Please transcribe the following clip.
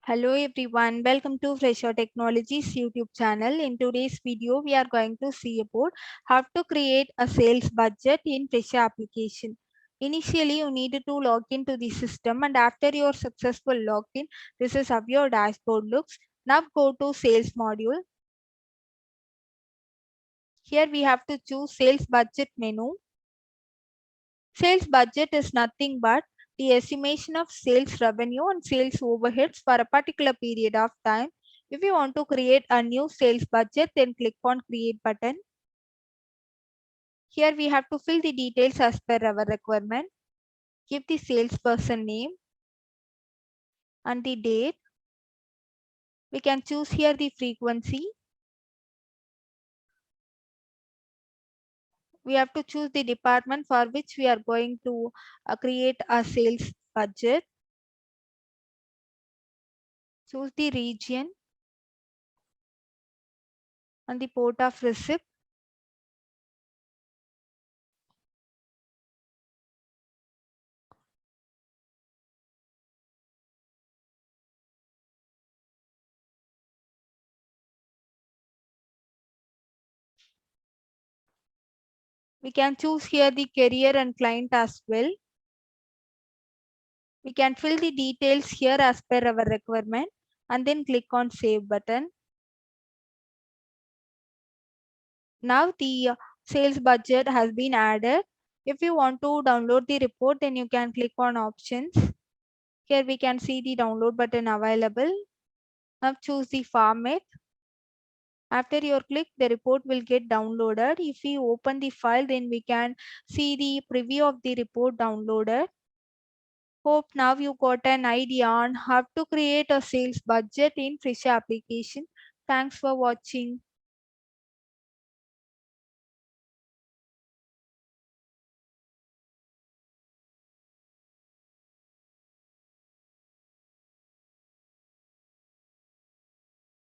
Hello everyone, welcome to Fresa Technologies YouTube channel. In today's video, we are going to see about how to create a sales budget in Fresa application. Initially, you need to log into the system, and after your successful login, this is how your dashboard looks. Now go to sales module. Here we have to choose sales budget menu. Sales budget is nothing but the estimation of sales revenue and sales overheads for a particular period of time. If you want to create a new sales budget, then click on create button. Here we have to fill the details as per our requirement. Give the salesperson name and the date. We can choose here the frequency. We have to choose the department for which we are going to create a sales budget. Choose the region and the port of receipt. We can choose here the career and client as well. We can fill the details here as per our requirement and then click on save button. Now the sales budget has been added. If you want to download the report, then you can click on options. Here we can see the download button available. Now choose the format. After your click, the report will get downloaded. If we open the file, then we can see the preview of the report downloaded. Hope now you got an idea on how to create a sales budget in Fresa application. Thanks for watching.